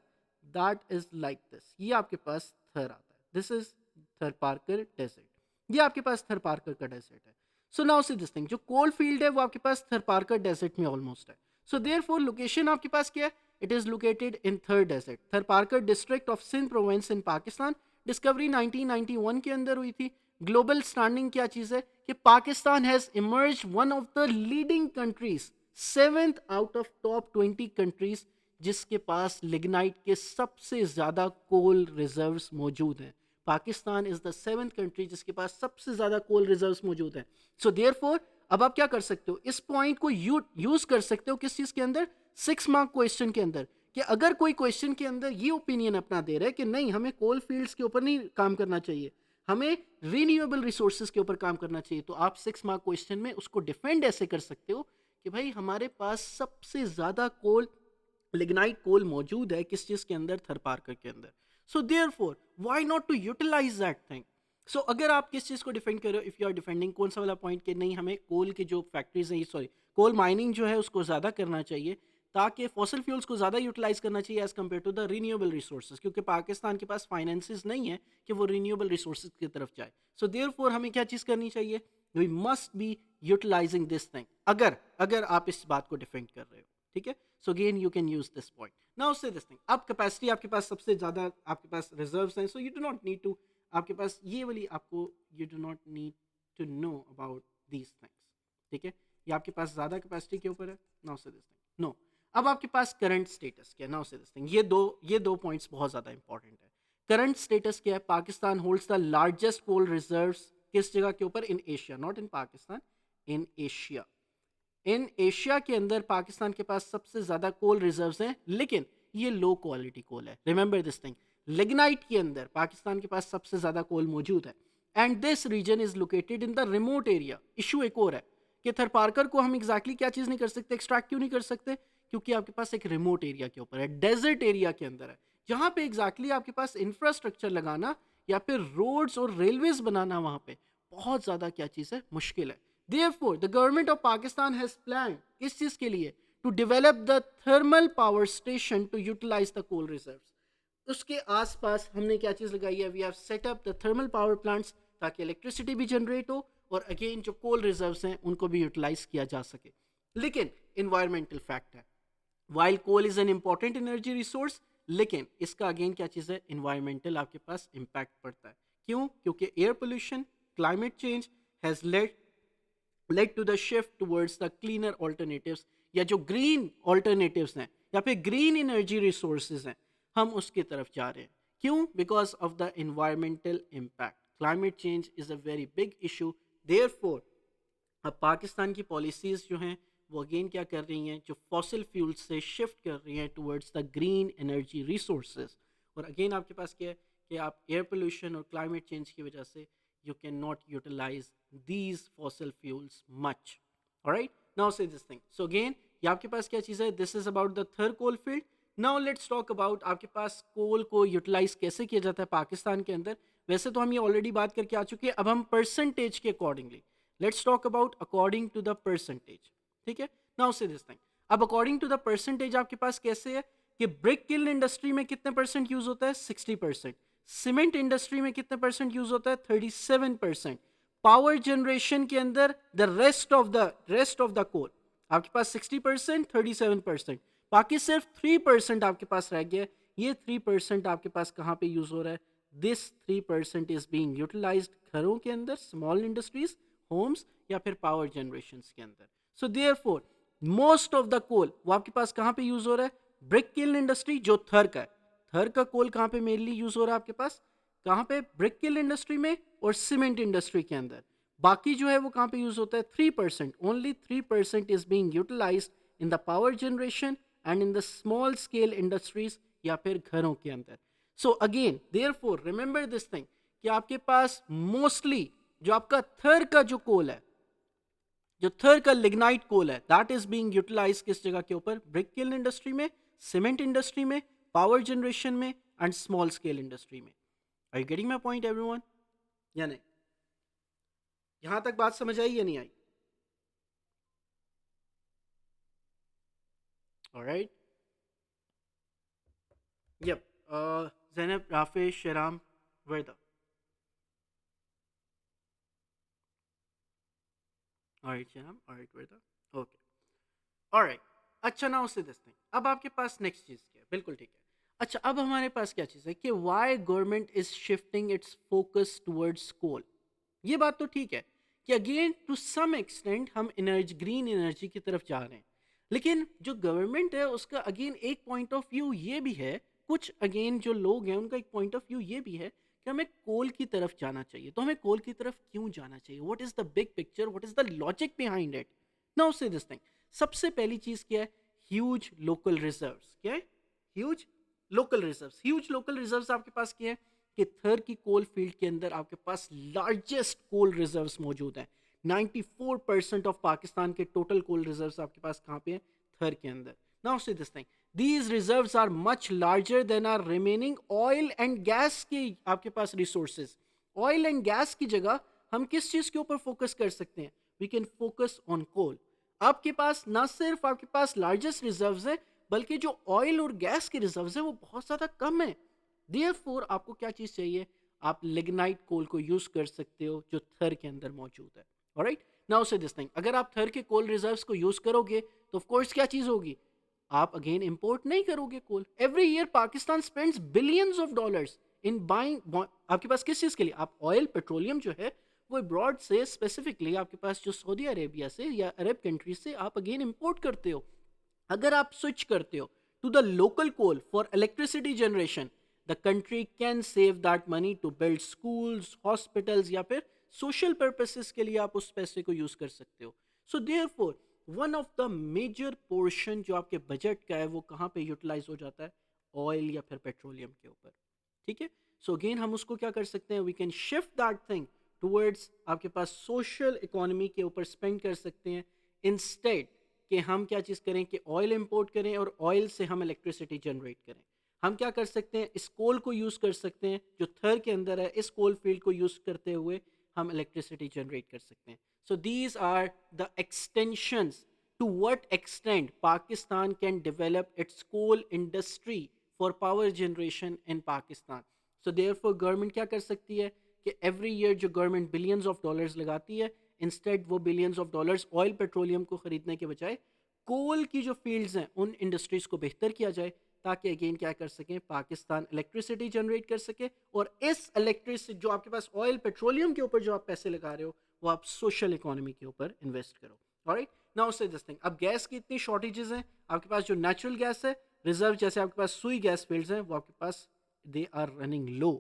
दैट इज लाइक दिस। ये आपके पास थर आता है, दिस इज थर पार्कर डेजर्ट। ये आपके पास थर पार्कर का डेजर्ट है। So now see this thing, जो कोल फील्ड है वो आपके पास थर पार्कर डेजर्ट में ऑलमोस्ट है। सो देयरफॉर लोकेशन आपके पास क्या है? It is located in Thar desert, Tharparkar district of Sindh province in Pakistan. Discovery 1991 के अंदर हुई थी। ग्लोबल स्टैंडिंग क्या चीज है? कि Pakistan has emerge one of the leading countries, 7th out of top 20 countries जिसके पास लिग्नाइट के सबसे ज्यादा कोल रिजर्व्स मौजूद हैं। Pakistan is the 7th country जिसके पास सबसे ज्यादा कोल रिजर्व्स मौजूद हैं। सो देयरफॉर अब आप क्या कर सकते हो? इस पॉइंट को यूज कर सकते हो किस चीज के अंदर? 6 मार्क क्वेश्चन के अंदर। कि अगर कोई क्वेश्चन के अंदर ये ओपिनियन अपना दे रहा है कि नहीं हमें कोल फील्ड्स के ऊपर नहीं काम करना चाहिए, हमें रीन्यूएबल रिसोर्सेज के ऊपर काम करना चाहिए, तो आप 6 मार्क क्वेश्चन में उसको डिफेंड ऐसे कर सकते हो कि भाई हमारे पास सबसे ज्यादा कोल, लिग्नाइट कोल मौजूद है किस चीज के अंदर? थर पार्कर के अंदर। So therefore why not to utilize that thing? So अगर आप किस चीज को डिफेंड कर रहे हो, इफ यू आर डिफेंडिंग कौन सा वाला पॉइंट कि नहीं हमें कोल की जो फैक्ट्रीज हैं, सॉरी कोल माइनिंग जो है उसको ज्यादा करना चाहिए, ताकि फॉसिल फ्यूल्स को ज्यादा यूटिलाइज करना चाहिए as compare to the renewable resources, क्योंकि पाकिस्तान के पास फाइनेंसेस नहीं है कि वो रीन्यूएबल रिसोर्सेज की तरफ जाए। सो देयरफॉर हमें क्या चीज करनी चाहिए? We must be utilising this thing, अगर अगर आप इस बात को डिफेंड कर रहे हो। ठीक है, so again you can use this point. Now see this thing, अब कैपेसिटी आपके पास सबसे ज्यादा आपके पास रिजर्व्स हैं, so you do not need to, आपके पास ये वाली आपको, you do not need to know about these things. ठीक है, ये आपके पास ज्यादा कैपेसिटी के ऊपर है। Now see this thing, no. अब आपके पास करंट स्टेटस क्या है? नाउ से दिस थिंग, ये दो पॉइंट्स बहुत ज्यादा इंपॉर्टेंट है। करंट स्टेटस क्या है? Pakistan holds the largest coal reserves किस जगह के ऊपर? In Asia, not in Pakistan, in Asia. In Asia के अंदर पाकिस्तान के पास सबसे ज्यादा कोल रिजर्व्स हैं, लेकिन ये लो क्वालिटी कोल है। रिमेंबर दिस थिंग, लिग्नाइट के अंदर पाकिस्तान के पास सबसे ज्यादा कोल मौजूद है, and this region is located in the remote area. Issue एक और है कि थर पार्कर को हम एग्जैक्टली क्या चीज नहीं कर सकते, एक्सट्रैक्ट क्यों नहीं कर सकते? क्योंकि आपके पास एक रिमोट एरिया के ऊपर है, डेजर्ट एरिया के अंदर है, जहां पे एग्जैक्टली आपके पास इंफ्रास्ट्रक्चर लगाना या फिर रोड्स और रेलवेज बनाना वहाँ पे बहुत ज़्यादा क्या चीज़ है, मुश्किल है। Therefore, the government of Pakistan has planned किस चीज़ के लिए, to develop the thermal power station to utilize the coal reserves। उसके आसपास हमने क्या चीज़ लगाई है, we have set up the thermal power plants, ताकि इलेक्ट्रिसिटी भी जनरेट हो और अगेन जो कोल रिजर्व्स हैं उनको भी यूटिलाइज किया जा सके। लेकिन इन्वायरमेंटल फैक्ट है, while coal is an important energy resource, लेकिन इसका अगेन क्या चीज़ है, इन्वायरमेंटल आपके पास इम्पैक्ट पड़ता है। क्यों? क्योंकि air pollution, climate change has led to the shift towards the cleaner alternatives, या जो ग्रीन ऑल्टरनेटिव्स हैं या फिर ग्रीन एनर्जी रिसोर्सेज हैं, हम उसकी तरफ जा रहे हैं। क्यों? Because of the environmental impact. Climate change is a very big issue. Therefore अब पाकिस्तान की पॉलिसीज़ जो हैं वो अगेन क्या कर रही हैं, जो फॉसिल फ्यूल से शिफ्ट कर रही हैं towards the green energy resources. और अगेन आपके पास क्या है कि आप एयर पोल्यूशन और क्लाइमेट चेंज की वजह से you cannot utilize these fossil fuels much. All right, now say this thing. So again ये आपके पास क्या चीज़ है, this is about the third coal field. Now let's talk about आपके पास कोल को यूटिलाइज कैसे किया जाता है पाकिस्तान के अंदर। वैसे तो हम ये ऑलरेडी बात करके आ चुके हैं, अब हम परसेंटेज के accordingly let's talk about according to the percentage. ठीक है, नाउ से दिस थिंग। अब अकॉर्डिंग टू द परसेंटेज आपके पास कैसे है कि ब्रिक किल्न इंडस्ट्री में कितने परसेंट यूज होता है, 60%। सीमेंट इंडस्ट्री में कितने परसेंट यूज होता है, 37%। पावर जनरेशन के अंदर the rest of the coal आपके पास 60%, 37%, बाकी सिर्फ 3% आपके पास रह गया। ये 3% आपके पास कहाँ पे यूज हो रहा है, दिस 3% इज बीइंग यूटिलाइज्ड घरों के अंदर, स्मॉल इंडस्ट्रीज, होम्स या फिर पावर जनरेशन के अंदर। So therefore most of the coal वो आपके पास कहाँ पे यूज हो रहा है, ब्रिक किल्न इंडस्ट्री जो थर का है। थर का कोल कहाँ पे मेनली यूज हो रहा है आपके पास, कहाँ पे, ब्रिक किल्न इंडस्ट्री में और सीमेंट इंडस्ट्री के अंदर। बाकी जो है वो कहाँ पे यूज होता है, 3%, only 3% is being utilised in the power generation and in the small scale industries या फिर घरों के अंदर। So again therefore remember this thing कि आपके पास मोस्टली जो आपका थर का जो कोल है, जो थर का लिग्नाइट कोल है, दैट इज बीइंग यूटिलाइज किस जगह के ऊपर, ब्रिक किल्न इंडस्ट्री में, सीमेंट इंडस्ट्री में, पावर जनरेशन में एंड स्मॉल स्केल इंडस्ट्री में। Are you getting my point everyone, या नहीं? यहां तक बात समझ आई या नहीं आई? Alright, yup, Zainab, Rafiz, Sharam, Warda. Alright Sharam, alright Warda, okay, alright. अच्छा, नाउ से दिस थिंग, अब आपके पास नेक्स्ट चीज क्या है, बिल्कुल ठीक है। अच्छा, अब हमारे पास क्या चीज है कि why government is shifting its focus towards coal. ये बात तो ठीक है कि अगेन टू सम एक्सटेंट हम एनर्जी, ग्रीन एनर्जी की तरफ जा रहे हैं, लेकिन जो गवर्नमेंट है उसका अगेन एक पॉइंट ऑफ व्यू ये भी है, कुछ अगेन जो लोग हैं उनका एक पॉइंट ऑफ व्यू ये भी है कि हमें कोल की तरफ जाना चाहिए। तो हमें कोल की तरफ क्यों जाना चाहिए, what is the big picture, what is the logic behind it. Now see this thing, सबसे पहली चीज क्या है, ह्यूज लोकल रिजर्व्स। क्या है, huge local reserves. Huge local reserves आपके पास क्या है कि थर की कोल फील्ड के अंदर आपके पास लार्जेस्ट कोल रिजर्व्स मौजूद हैं। 94% ऑफ पाकिस्तान के टोटल कोल रिजर्व्स आपके पास कहाँ पे हैं, थर के अंदर। Now see this thing, these reserves are much larger than are remaining oil and gas के आपके पास रिसोर्सेज। ऑयल एंड गैस की जगह हम किस चीज के ऊपर फोकस कर सकते हैं, वी कैन फोकस ऑन कोल। आपके पास ना सिर्फ आपके पास लार्जेस्ट रिजर्व्स है, बल्कि जो ऑयल और गैस के रिजर्व्स है वो बहुत ज्यादा कम है। देयरफॉर आपको क्या चीज चाहिए, आप लिग्नाइट कोल को यूज कर सकते हो जो थर के अंदर मौजूद है। Alright, now see this thing, अगर आप थर के कोल रिजर्व्स को यूज करोगे तो ऑफ कोर्स क्या चीज होगी, आप अगेन इंपोर्ट नहीं करोगे coal. Every year Pakistan spends billions of dollars in buying, आपके पास किस चीज के लिए, आप ऑयल पेट्रोलियम जो है वो अब्रॉड से, स्पेसिफिकली आपके पास जो सऊदी अरेबिया से या अरब कंट्रीज से आप अगेन इंपोर्ट करते हो। अगर आप स्विच करते हो to the local coal for electricity generation, the country can save that money to build schools, hospitals या फिर सोशल पर्पसेस के लिए आप उस पैसे को यूज कर सकते हो। So therefore one of the major portion जो आपके बजट का है वो कहाँ पे यूटिलाइज हो जाता है, ऑयल या फिर पेट्रोलियम के ऊपर। ठीक है, सो अगेन हम उसको क्या कर सकते हैं, we can shift that thing towards आपके पास सोशल इकोनॉमी के ऊपर स्पेंड कर सकते हैं, इंस्टेड कि हम क्या चीज़ करें कि ऑयल इंपोर्ट करें और ऑयल से हम इलेक्ट्रिसिटी जनरेट करें। हम क्या कर सकते हैं, इस कोल को यूज़ कर सकते हैं जो थर के अंदर है, इस कोल फील्ड को यूज़ करते हुए हम इलेक्ट्रिसिटी जनरेट कर सकते हैं. So these are the extensions to what extent Pakistan can develop its coal industry for power generation in Pakistan. So therefore government क्या कर सकती है कि every year जो government billions of dollars लगाती है, instead वो billions of dollars oil petroleum को खरीदने के बजाय कोल की जो फील्ड्स हैं उन इंडस्ट्रीज को बेहतर किया जाए, ताकि अगेन क्या कर सकें, पाकिस्तान इलेक्ट्रिसिटी जनरेट कर सके, और इस इलेक्ट्रिसिटी जो आपके पास ऑयल पेट्रोलियम के ऊपर जो आप पैसे लगा रहे हो वो आप सोशल इकोनॉमी के ऊपर इन्वेस्ट करो. Alright, now see this thing, अब गैस की इतनी शॉर्टेजेस हैं, आपके पास जो नेचुरल गैस है रिजर्व, जैसे आपके पास सुई गैस फील्ड्स हैं, वो आपके पास दे आर रनिंग लो.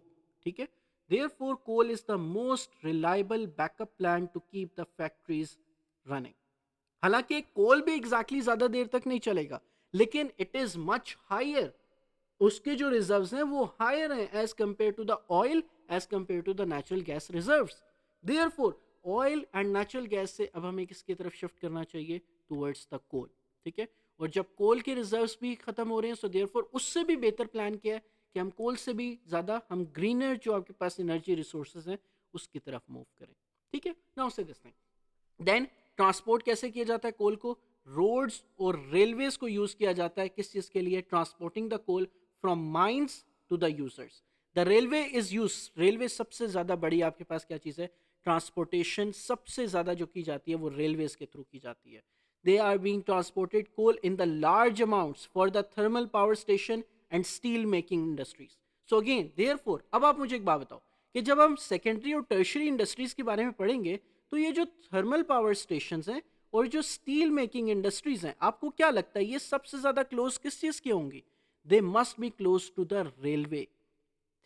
ठीक है, therefore coal is the most reliable backup plan to keep the factories running. हालांकि कोल भी एग्जैक्टली ज्यादा देर तक नहीं चलेगा, लेकिन इट इज मच हायर, उसके जो रिजर्व्स हैं वो हायर हैं as compared to the oil, as compared to the natural gas reserves. Therefore oil and natural gas से अब हमें किसकी तरफ शिफ्ट करना चाहिए, टुवर्ड्स द कोल. ठीक है, और जब कोल के रिजर्व्स भी खत्म हो रहे हैं, सो देयरफॉर उससे भी बेहतर प्लान किया है कि हम कोल से भी ज़्यादा हम ग्रीनर जो आपके पास एनर्जी रिसोर्सेज हैं उसकी तरफ मूव करें. ठीक है, now see this thing, then transport कैसे किया जाता है कोल को, रोड्स और रेलवेज को यूज किया जाता है किस चीज के लिए, transporting the coal from mines to the users. The railway is use, railway सबसे ज्यादा बड़ी आपके पास क्या चीज है, ट्रांसपोर्टेशन सबसे ज्यादा जो की जाती है वो रेलवेज के थ्रू की जाती है. They are being transported coal in the large amounts for the thermal power station and steel making industries. So again therefore अब आप मुझे एक बात बताओ कि जब हम सेकेंडरी और टर्शरी इंडस्ट्रीज के बारे में पढ़ेंगे, तो ये जो थर्मल पावर स्टेशंस हैं और जो स्टील मेकिंग इंडस्ट्रीज हैं, आपको क्या लगता है ये सबसे ज्यादा क्लोज किस चीज की होंगी, they must be close to the railway.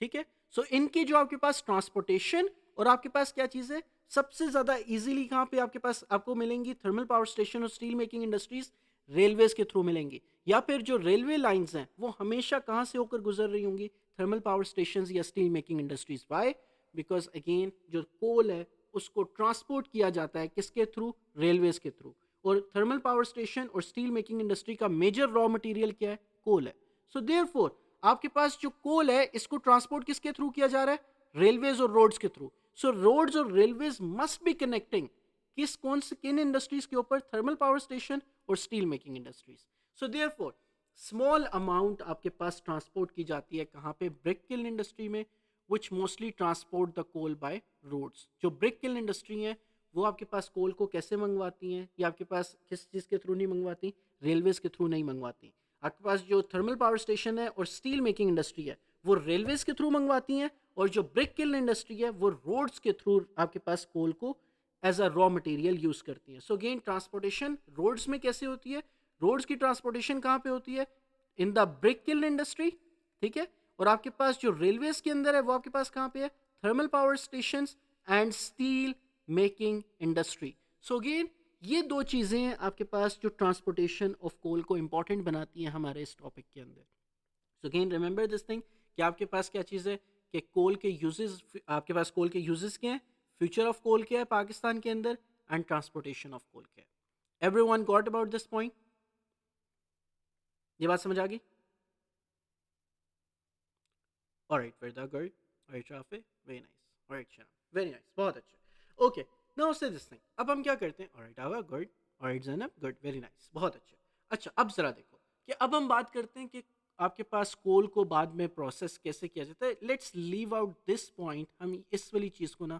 ठीक है, सो इनकी जो आपके पास ट्रांसपोर्टेशन और आपके पास क्या चीज है सबसे ज्यादा इजीली कहां पे आपके पास आपको मिलेंगी, थर्मल पावर स्टेशन और स्टील मेकिंग इंडस्ट्रीज रेलवेज के थ्रू मिलेंगी, या फिर जो रेलवे लाइंस हैं वो हमेशा कहां से होकर गुजर रही होंगी, थर्मल पावर स्टेशन या steel making industries. Why, because again जो कोल है उसको ट्रांसपोर्ट किया जाता है किसके थ्रू, रेलवेज के थ्रू, और थर्मल पावर स्टेशन और स्टील मेकिंग इंडस्ट्री का मेजर रॉ मटेरियल क्या है, कोल है. सो देयरफॉर आपके पास जो कोल है इसको ट्रांसपोर्ट किसके थ्रू किया जा रहा है, रेलवेज और रोड्स के थ्रू. सो रोड्स और रेलवेज मस्ट बी कनेक्टिंग किस कौन से किन इंडस्ट्रीज के ऊपर, थर्मल पावर स्टेशन और steel making industries. So therefore small amount आपके पास ट्रांसपोर्ट की जाती है कहाँ पे, ब्रिक किल्न इंडस्ट्री में, which mostly transport the coal by roads. जो ब्रिक किल्न इंडस्ट्री है वो आपके पास कोल को कैसे मंगवाती हैं, या आपके पास किस चीज़ के थ्रू नहीं मंगवाती, रेलवेज के थ्रू नहीं मंगवाती. आपके पास जो थर्मल पावर स्टेशन है और स्टील मेकिंग इंडस्ट्री है वो रेलवेज के थ्रू मंगवाती हैं, और जो ब्रिक किल्न इंडस्ट्री है वो रोड्स के थ्रू आपके पास कोल को as a raw material use करती है. सो अगेन ट्रांसपोर्टेशन रोड्स में कैसे होती है, रोड्स की ट्रांसपोर्टेशन कहाँ पे होती है, in the brick kiln industry. ठीक है, और आपके पास जो रेलवेज के अंदर है वो आपके पास कहाँ पे है, thermal power station and steel making industry. So again ये दो चीज़ें हैं आपके पास जो ट्रांसपोर्टेशन ऑफ कोल को इंपॉर्टेंट बनाती हैं हमारे इस टॉपिक के अंदर. So again remember this thing कि आपके पास क्या चीज़ है कि कोल के यूजेस, आपके पास कोल के यूजेस क्या हैं, फ्यूचर ऑफ कोल क्या है पाकिस्तान के अंदर, एंड ट्रांसपोर्टेशन ऑफ कोल क्या है. Everyone got about this point, ये बात समझ आ गई. Alright, Verda, good. Alright, Shafi, very nice. Alright, Sham, very nice. बहुत अच्छे. Okay, now say this thing. अब हम क्या करते हैं? Alright, Ava, good. Alright, Zainab, good, very nice. बहुत अच्छे. अच्छा, अब जरा देखो कि अब हम बात करते हैं कि आपके पास कोल को बाद में प्रोसेस कैसे किया जाता है. Let's leave out this point. हम इस वाली चीज़ को ना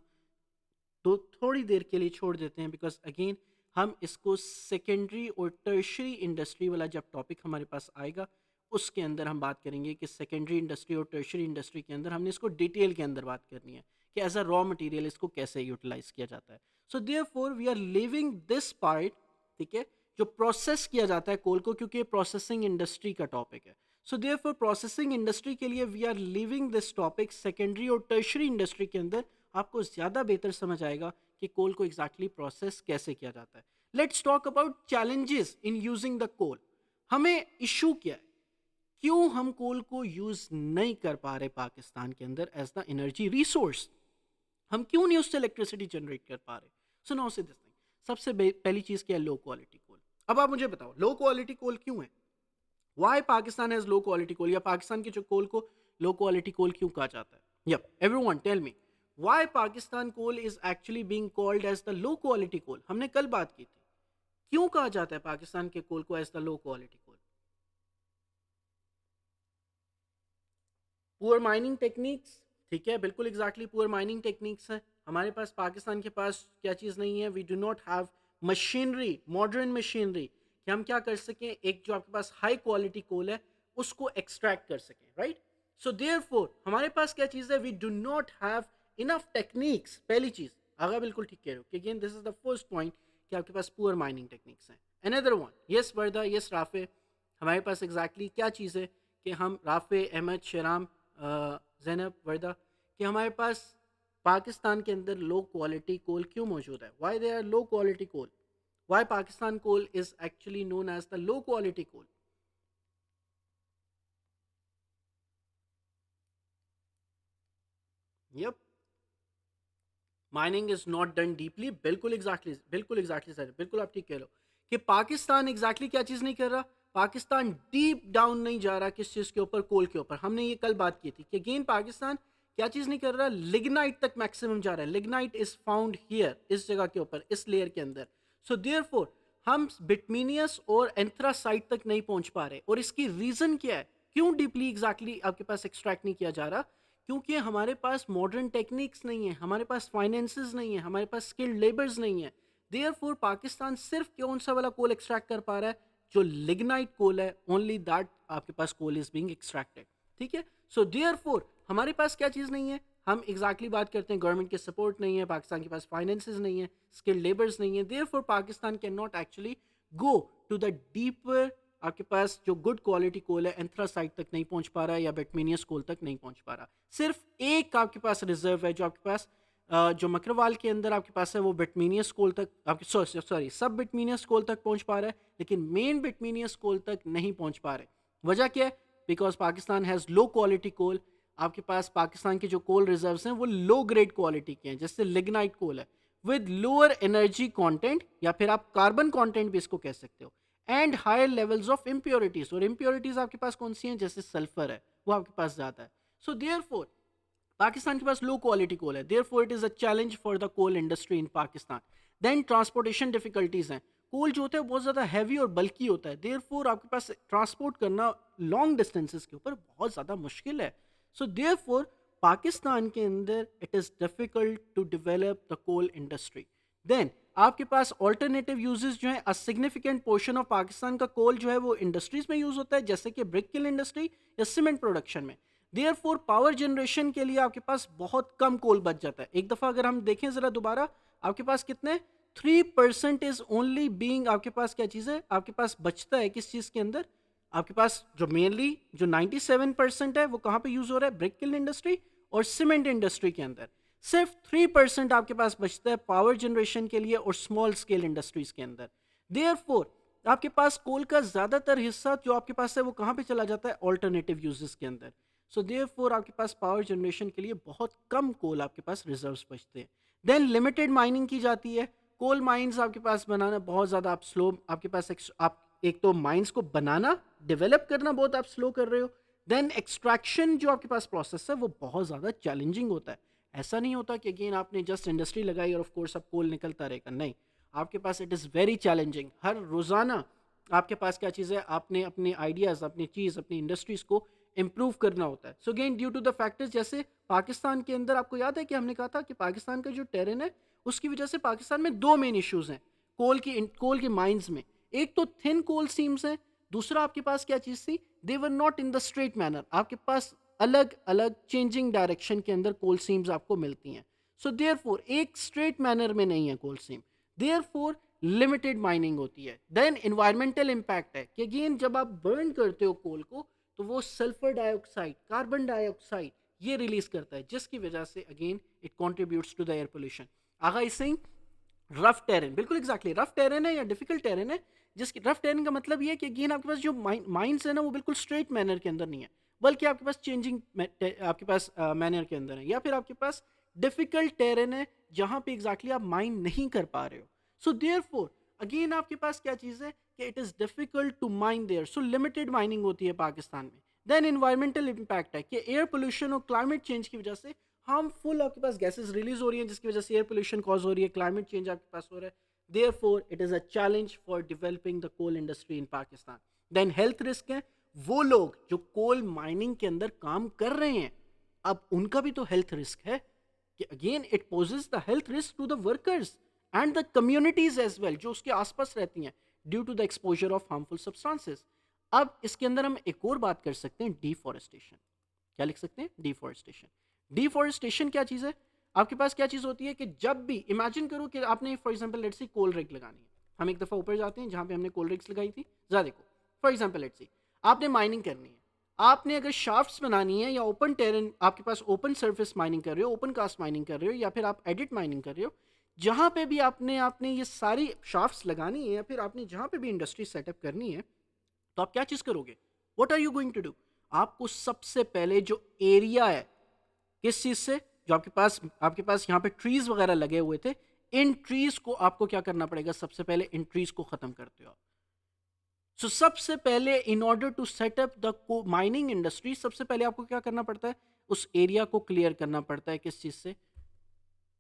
तो थोड़ी देर के लिए छोड़ देते हैं, बिकॉज अगेन हम इसको सेकेंडरी और टर्शरी इंडस्ट्री वाला जब टॉपिक हमारे पास आएगा उसके अंदर हम बात करेंगे कि सेकेंडरी इंडस्ट्री और टर्शरी इंडस्ट्री के अंदर हमने इसको डिटेल के अंदर बात करनी है कि एज अ रॉ मटेरियल इसको कैसे यूटिलाइज किया जाता है. So therefore we are living this part. ठीक है, जो प्रोसेस किया जाता है कोल को, क्योंकि प्रोसेसिंग इंडस्ट्री का टॉपिक है. सो देयरफॉर प्रोसेसिंग इंडस्ट्री के लिए we are living this topic secondary और टर्शरी इंडस्ट्री के अंदर. आपको ज़्यादा बेहतर समझ आएगा कि कोल को एग्जैक्टली प्रोसेस कैसे किया जाता है. Let's talk about challenges in using the coal. हमें इशू क्या है, क्यों हम कोल को यूज नहीं कर पा रहे पाकिस्तान के अंदर एज द एनर्जी रिसोर्स, हम क्यों नहीं उससे इलेक्ट्रिसिटी जनरेट कर पा रहे. सो नाउ से दिस थिंग, सबसे पहली चीज क्या है, लो क्वालिटी कोल. अब आप मुझे बताओ लो क्वालिटी कोल क्यों है. Why Pakistan has low quality coal, या पाकिस्तान के जो कोल को लो क्वालिटी कोल क्यों कहा जाता है? Yup, everyone tell me why Pakistan coal is actually being called as the low quality coal. हमने कल बात की थी, क्यों कहा जाता है पाकिस्तान के कोल को as the low quality coal? Poor mining techniques, ठीक है, बिल्कुल एग्जैक्टली पुअर माइनिंग टेक्निक्स है हमारे पास। पाकिस्तान के पास क्या चीज़ नहीं है? We do not have machinery, modern machinery कि हम क्या कर सकें, एक जो आपके पास हाई क्वालिटी कोल है उसको एक्सट्रैक्ट कर सकें, राइट? सो देयरफॉर हमारे पास क्या चीज़ है? We do not have enough techniques. पहली चीज़, आगा बिल्कुल ठीक कह रहे हो कि again this is the first point कि आपके पास पुअर माइनिंग टेक्निक्स हैं। Another one, yes Warda, yes Rafay, हमारे पास एग्जैक्टली क्या चीज़ है कि हम राफे, अहमद, शेराम, जैनब, वर्दा, कि हमारे पास पाकिस्तान के अंदर लो क्वालिटी कोल क्यों मौजूद है? Why they are low quality coal? Why Pakistan coal is actually known as the low quality coal? Yup, mining is not done deeply. बिल्कुल एग्जैक्टली सर, बिल्कुल आप ठीक कह रहे हो कि पाकिस्तान एग्जैक्टली क्या चीज़ नहीं कर रहा? पाकिस्तान डीप डाउन नहीं जा रहा किस चीज़ के ऊपर? कोल के ऊपर। हमने ये कल बात की थी कि अगेन पाकिस्तान क्या चीज़ नहीं कर रहा? लिग्नाइट तक मैक्सिमम जा रहा है। लिग्नाइट इज फाउंड हियर, इस जगह के ऊपर, इस लेयर के अंदर। सो देयरफॉर हम बिटमीनियस और एंथ्रासाइट तक नहीं पहुंच पा रहे, और इसकी रीज़न क्या है? क्यों डीपली एग्जैक्टली आपके पास एक्सट्रैक्ट नहीं किया जा रहा? क्योंकि हमारे पास मॉडर्न टेक्निक्स नहीं है, हमारे पास फाइनेंसेस नहीं है, हमारे पास स्किल्ड लेबर्स नहीं है। देयरफॉर पाकिस्तान सिर्फ कौन सा वाला कोल एक्सट्रैक्ट कर पा रहा है? जो लिग्नाइट कोल है, ओनली दैट आपके पास कोल इज बीइंग एक्सट्रैक्टेड, ठीक है? सो देयरफॉर हमारे पास क्या चीज़ नहीं है? हम एग्जैक्टली बात करते हैं, गवर्नमेंट के सपोर्ट नहीं है, पाकिस्तान के पास फाइनेंसेस नहीं है, स्किल्ड लेबर्स नहीं है। Therefore Pakistan can not actually go to the deeper, आपके पास जो गुड क्वालिटी कोल है एंथ्रासाइट तक नहीं पहुंच पा रहा है, या बेटमीनियस कोल तक नहीं पहुंच पा रहा। सिर्फ एक आपके पास रिजर्व है जो आपके पास जो मकरवाल के अंदर आपके पास है, वो बिटमीनियस कोल तक आपके सॉरी सब बिटमीनियस कोल तक पहुंच पा रहा है, लेकिन मेन बिटमीनियस कोल तक नहीं पहुंच पा रहे। वजह क्या है? Because Pakistan has low quality coal. आपके पास पाकिस्तान के जो कोल रिजर्व हैं वो लो ग्रेड क्वालिटी के हैं, जैसे लिग्नाइट कोल है विद लोअर एनर्जी कॉन्टेंट, या फिर आप कार्बन कॉन्टेंट भी इसको कह सकते हो, and higher levels of impurities. और इम्प्योरिटीज आपके पास कौन सी हैं? जैसे सल्फर है, वो आपके पास ज़्यादा है। सो देयरफॉर पाकिस्तान के पास लो क्वालिटी कोल है, therefore it is a challenge for the coal industry in Pakistan. Then transportation difficulties हैं। कोल जो होता है बहुत ज़्यादा हैवी और बल्की होता है, देयरफॉर आपके पास ट्रांसपोर्ट करना लॉन्ग डिस्टेंसेस के ऊपर बहुत ज़्यादा मुश्किल है। सो देयरफॉर पाकिस्तान के अंदर it is difficult to develop the coal industry. Then आपके पास ऑल्टरनेटिव यूजेस जो है, a significant portion of Pakistan का कोल जो है वो इंडस्ट्रीज में यूज होता है, जैसे कि ब्रिक किल इंडस्ट्री या सीमेंट प्रोडक्शन में। देयरफॉर पावर जनरेशन के लिए आपके पास बहुत कम कोल बच जाता है। एक दफ़ा अगर हम देखें ज़रा दोबारा, आपके पास कितने 3% इज ओनली बीइंग, आपके पास क्या चीज़ है? आपके पास बचता है किस चीज़ के अंदर? आपके पास जो मेनली जो 97% है वो कहाँ पे यूज़ हो रहा है? ब्रिक किल इंडस्ट्री और सीमेंट इंडस्ट्री के अंदर। सिर्फ 3% आपके पास बचता है पावर जनरेशन के लिए और स्मॉल स्केल इंडस्ट्रीज के अंदर। देयरफॉर आपके पास कोल का ज्यादातर हिस्सा जो आपके पास है वो कहाँ पे चला जाता है? ऑल्टरनेटिव यूजेस के अंदर। सो देयरफॉर आपके पास पावर जनरेशन के लिए बहुत कम कोल आपके पास रिजर्व्स बचते हैं। देन लिमिटेड माइनिंग की जाती है। कोल माइंस आपके पास बनाना बहुत ज़्यादा आप स्लो, आपके पास आप एक तो माइंस को बनाना, डेवलप करना बहुत आप स्लो कर रहे हो। देन एक्सट्रैक्शन जो आपके पास प्रोसेस है वो बहुत ज़्यादा चैलेंजिंग होता है। ऐसा नहीं होता कि अगेन आपने जस्ट इंडस्ट्री लगाई और ऑफ कोर्स अब कोल निकलता रहेगा, नहीं। आपके पास इट इज़ वेरी चैलेंजिंग। हर रोज़ाना आपके पास क्या चीज़ है? आपने अपने आइडियाज़, अपनी चीज़, अपनी इंडस्ट्रीज़ को इम्प्रूव करना होता है। So again due to the factors, जैसे पाकिस्तान के अंदर आपको याद है कि हमने कहा था कि पाकिस्तान का जो टेरेन है उसकी वजह से पाकिस्तान में दो मेन इश्यूज हैं कोल की माइंस में। एक तो थिन कोल सीम्स है, दूसरा आपके पास क्या चीज़ थी? They were not in the straight manner. आपके पास अलग अलग चेंजिंग डायरेक्शन के अंदर कोल सीम्स आपको मिलती हैं। सो देयरफॉर एक स्ट्रेट मैनर में नहीं है कोल सीम, देयरफॉर लिमिटेड माइनिंग होती है। देन इन्वायरमेंटल इम्पैक्ट है कि अगेन जब आप बर्न करते हो कोल को तो वो सल्फर डाइऑक्साइड, कार्बन डाइऑक्साइड ये रिलीज करता है, जिसकी वजह से again it contributes to the air pollution. Agha इसे रफ टेरेन, बिल्कुल एग्जैक्टली रफ टेरेन है या डिफिकल्ट टेरेन है, जिसकी रफ टेरेन का मतलब ये है कि अगेन आपके पास जो माइंस है ना वो बिल्कुल स्ट्रेट मैनर के अंदर नहीं है, बल्कि आपके पास चेंजिंग आपके पास मैनर के अंदर है, या फिर आपके पास डिफिकल्ट टेरेन है जहां पे एग्जैक्टली आप माइन नहीं कर पा रहे हो। सो देयरफॉर अगेन आपके पास क्या चीज़ है कि it is difficult to mine there, so limited mining होती है पाकिस्तान में। देन इन्वायरमेंटल इम्पैक्ट है कि एयर पोल्यूशन और क्लाइमेट चेंज की वजह से हार्मफुल आपके पास गैसेस रिलीज हो रही हैं, जिसकी वजह से एयर पोल्यूशन कॉज हो रही है, क्लाइमेट चेंज आपके पास हो रहा है। Therefore it is a challenge for developing the coal industry in Pakistan. Then health risk है, वो लोग जो कोल माइनिंग के अंदर काम कर रहे हैं, अब उनका भी तो हेल्थ रिस्क है कि again it poses the health risk to the workers and the communities as well जो उसके आसपास रहती हैं, due to the exposure of harmful substances. अब इसके अंदर हम एक और बात कर सकते हैं, डिफॉरेस्टेशन। क्या लिख सकते हैं? डिफॉरेस्टेशन। डिफॉरेस्टेशन क्या चीज़ है? आपके पास क्या चीज़ होती है कि जब भी इमेजिन करो कि आपने for example let's see coal rig लगानी है, हम एक दफ़ा ऊपर जाते हैं जहाँ पे हमने कोल रिग्स लगाई थी, ज़रा देखो फॉर एग्जांपल लेट्स सी आपने माइनिंग करनी है, आपने अगर शाफ्ट्स बनानी है या ओपन टेरेन आपके पास ओपन सर्फेस माइनिंग कर रहे हो, ओपन कास्ट माइनिंग कर रहे हो, या फिर आप एडिट माइनिंग कर रहे हो, जहाँ पे भी आपने आपने ये सारी शाफ्ट्स लगानी है या फिर आपने जहाँ पे भी इंडस्ट्री सेटअप करनी है, तो आप क्या चीज़ करोगे? What are you going to do? आपको सबसे पहले जो एरिया है, किस चीज़ से, जो आपके पास यहाँ पे ट्रीज वगैरह लगे हुए थे, इन ट्रीज को आपको क्या करना पड़ेगा? सबसे पहले इन ट्रीज को खत्म करते हो आप। सो सबसे पहले in order to set up the mining industry, सबसे पहले आपको क्या करना पड़ता है? उस एरिया को क्लियर करना पड़ता है, किस चीज से?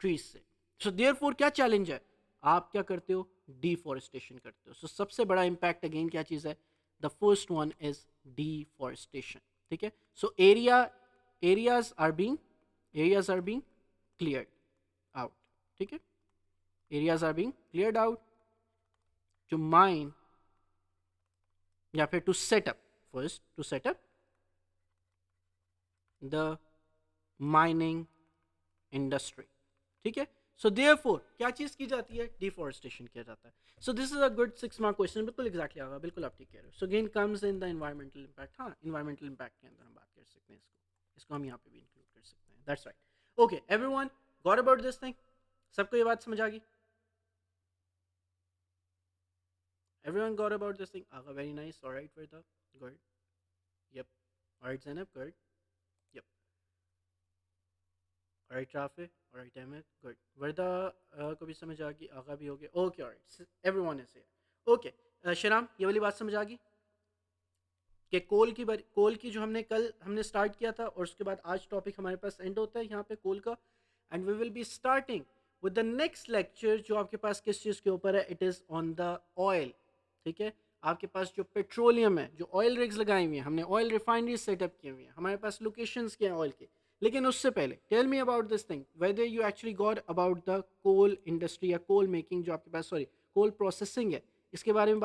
ट्रीज से। सो देयरफॉर क्या चैलेंज है? आप क्या करते हो? डिफॉरेस्टेशन करते हो। सो सबसे बड़ा इंपैक्ट अगेन क्या चीज है? The first one is deforestation. ठीक है, so areas are being areas are being cleared out. ठीक है, areas are being cleared out to mine या फिर to set up, first to set up the mining industry. ठीक है, सो देयरफॉर क्या चीज की जाती है? डिफॉरेस्टेशन किया जाता है। सो this is a good 6 mark question, बिल्कुल एग्जैक्टली आगा, बिल्कुल आप ठीक कह रहे हो। So again comes in the environmental impact. हाँ, एनवायरमेंटल इम्पैक्ट के अंदर हम बात कर सकते हैं, इसको हम यहाँ पे भी इंक्लूड कर सकते हैं। That's right. Okay everyone, got about this thing? सबको ये बात समझ आ गई? Everyone got about this thing? Agha very nice, alright Veda, good, yup, alright Zainab, good, yup, alright Rafay, alright Ahmad, good, Warda को भी समझ आ गई, आगा भी हो गया, okay alright, everyone is here. Okay Sharam, ये वाली बात समझ आ गई कि कोल की जो हमने स्टार्ट किया था, और उसके बाद आज टॉपिक हमारे पास एंड होता है यहाँ पे कोल का, and we will be starting with the next lecture जो आपके पास किस चीज़ के ऊपर है? It is on the oil. ठीक है, आपके पास जो पेट्रोलियम है, जो ऑयल रिग्स लगाई हुई हैं, हमने ऑयल रिफाइनरी सेटअप किए हुए हैं, हमारे पास लोकेशंस के हैं ऑयल के। लेकिन उससे पहले tell me about this thing, whether you actually got about the coal industry या कोल मेकिंग जो आपके पास, सॉरी, कोल प्रोसेसिंग है, इसके बारे में